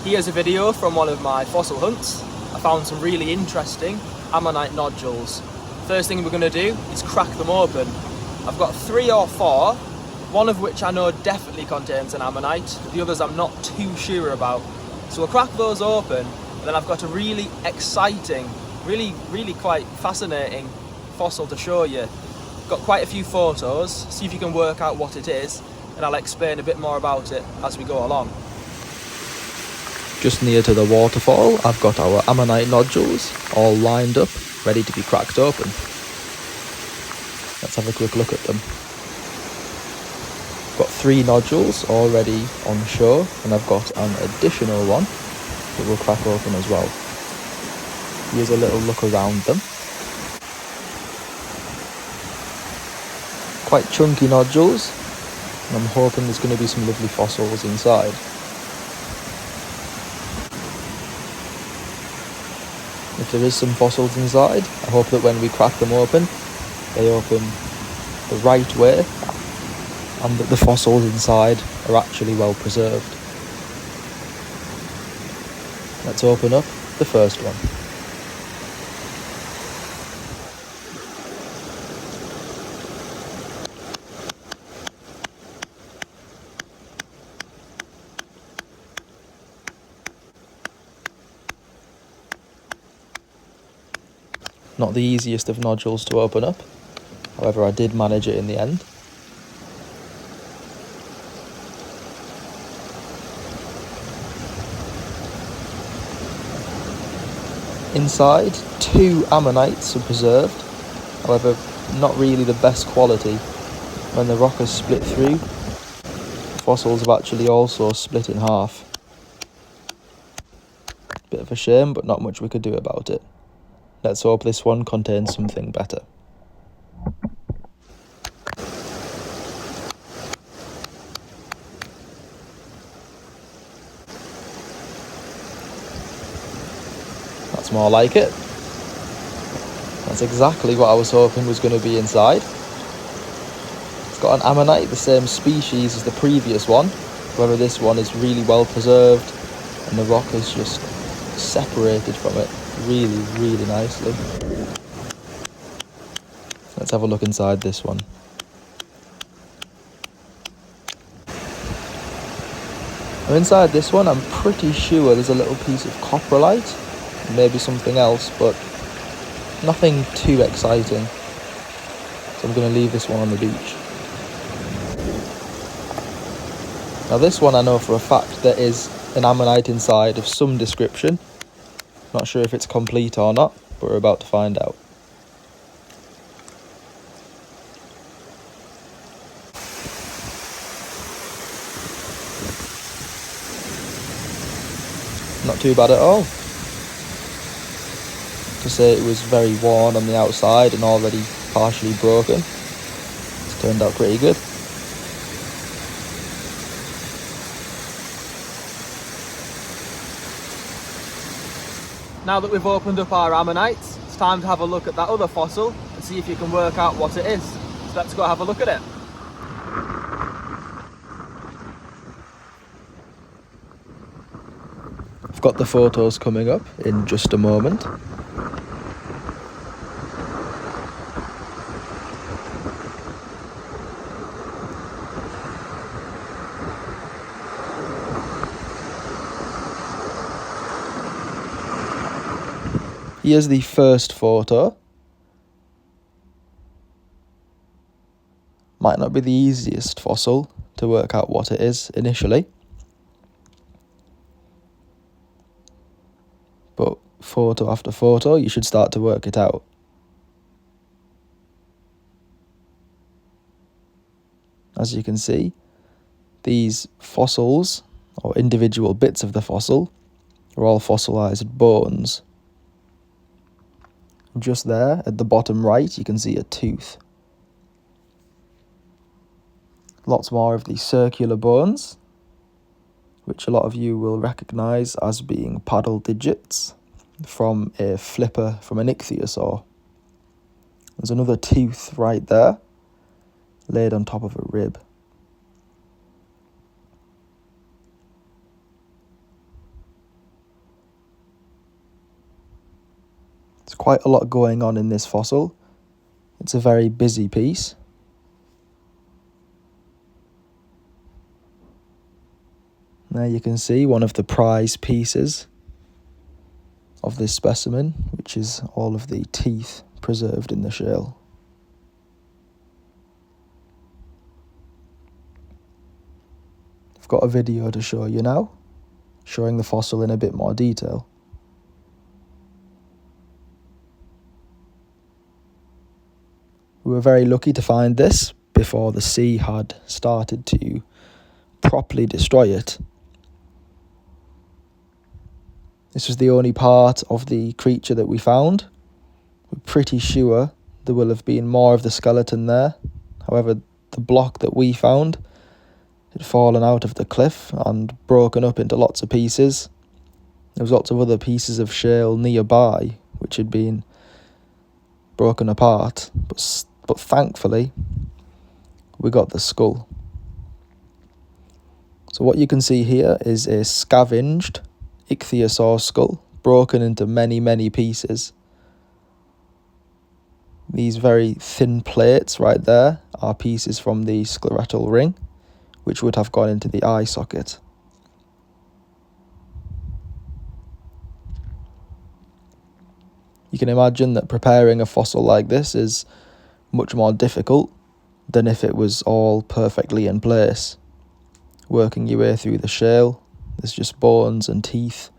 Here's a video from one of my fossil hunts. I found some really interesting Ammonite nodules. First thing we're going to do is crack them open. I've got 3 or 4, one of which I know definitely contains an Ammonite, the others I'm not too sure about. So we'll crack those open, and then I've got a really exciting, really quite fascinating fossil to show you. Got quite a few photos, see if you can work out what it is, and I'll explain a bit more about it as we go along. Just near to the waterfall, I've got our Ammonite nodules all lined up, ready to be cracked open. Let's have a quick look at them. Got 3 nodules already on show, and I've got an additional one that we'll crack open as well. Here's a little look around them. Quite chunky nodules, and I'm hoping there's going to be some lovely fossils inside. If there is some fossils inside, I hope that when we crack them open, they open the right way and that the fossils inside are actually well preserved. Let's open up the first one. Not the easiest of nodules to open up, however I did manage it in the end. Inside, 2 ammonites are preserved, however not really the best quality. When the rock has split through, the fossils have actually also split in half. Bit of a shame, but not much we could do about it. Let's hope this one contains something better. That's more like it. That's exactly what I was hoping was going to be inside. It's got an ammonite, the same species as the previous one. However, this one is really well preserved and the rock is just separated from it really nicely. Let's have a look inside this one. Now inside this one, I'm pretty sure there's a little piece of coprolite, maybe something else, but nothing too exciting. So I'm going to leave this one on the beach. Now this one I know for a fact there is an ammonite inside of some description. Not sure if it's complete or not, but we're about to find out. Not too bad at all. To say it was very worn on the outside and already partially broken, it's turned out pretty good. Now that we've opened up our ammonites, it's time to have a look at that other fossil and see if you can work out what it is. So let's go have a look at it. I've got the photos coming up in just a moment. Here's the first photo. Might not be the easiest fossil to work out what it is initially, but photo after photo you should start to work it out. As you can see, these fossils, or individual bits of the fossil, are all fossilized bones. Just there, at the bottom right, you can see a tooth. Lots more of these circular bones, which a lot of you will recognise as being paddle digits from a flipper from an ichthyosaur. There's another tooth right there, laid on top of a rib. There's quite a lot going on in this fossil. It's a very busy piece. There you can see one of the prize pieces of this specimen, which is all of the teeth preserved in the shell. I've got a video to show you now, showing the fossil in a bit more detail. We were very lucky to find this before the sea had started to properly destroy it. This was the only part of the creature that we found. We're pretty sure there will have been more of the skeleton there. However, the block that we found had fallen out of the cliff and broken up into lots of pieces. There was lots of other pieces of shale nearby which had been broken apart, but thankfully we got the skull. So what you can see here is a scavenged ichthyosaur skull, broken into many pieces. These very thin plates right there are pieces from the scleral ring, which would have gone into the eye socket. You can imagine that preparing a fossil like this is much more difficult than if it was all perfectly in place. Working your way through the shale, there's just bones and teeth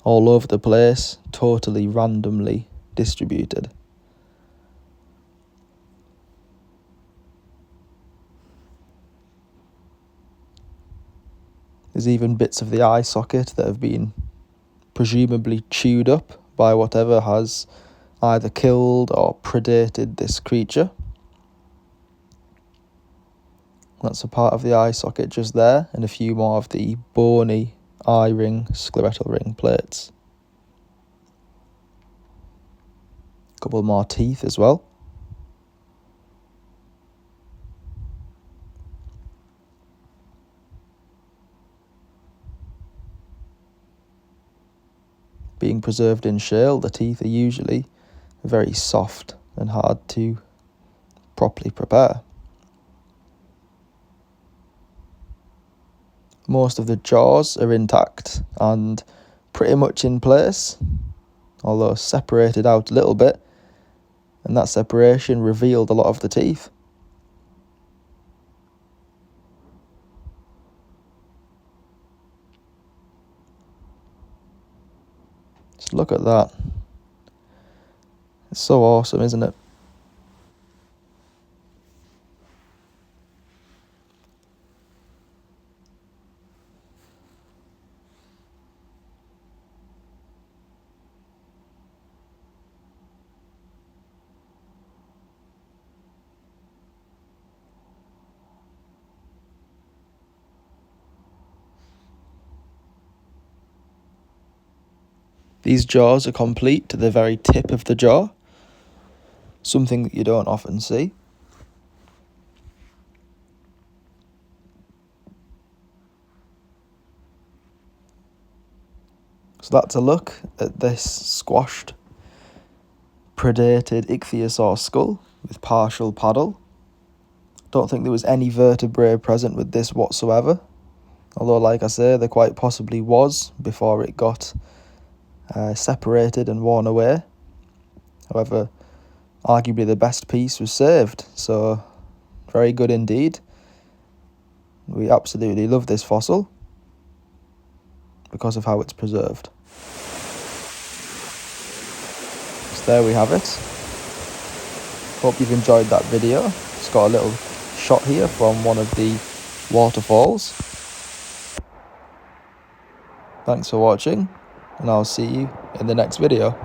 all over the place, totally randomly distributed. There's even bits of the eye socket that have been presumably chewed up by whatever has either killed or predated this creature. That's a part of the eye socket just there, and a few more of the bony eye ring, scleral ring plates. A couple more teeth as well. Being preserved in shale, the teeth are usually very soft and hard to properly prepare. Most of the jaws are intact and pretty much in place, although separated out a little bit, and that separation revealed a lot of the teeth. Just look at that. It's so awesome, isn't it? These jaws are complete to the very tip of the jaw, something that you don't often see. So that's a look at this squashed, predated ichthyosaur skull with partial paddle. Don't think there was any vertebrae present with this whatsoever, although like I say, there quite possibly was before it got separated and worn away. However, arguably the best piece was saved, so very good indeed. We absolutely love this fossil because of how it's preserved. So there we have it. Hope you've enjoyed that video. It's got a little shot here from one of the waterfalls. Thanks for watching, and I'll see you in the next video.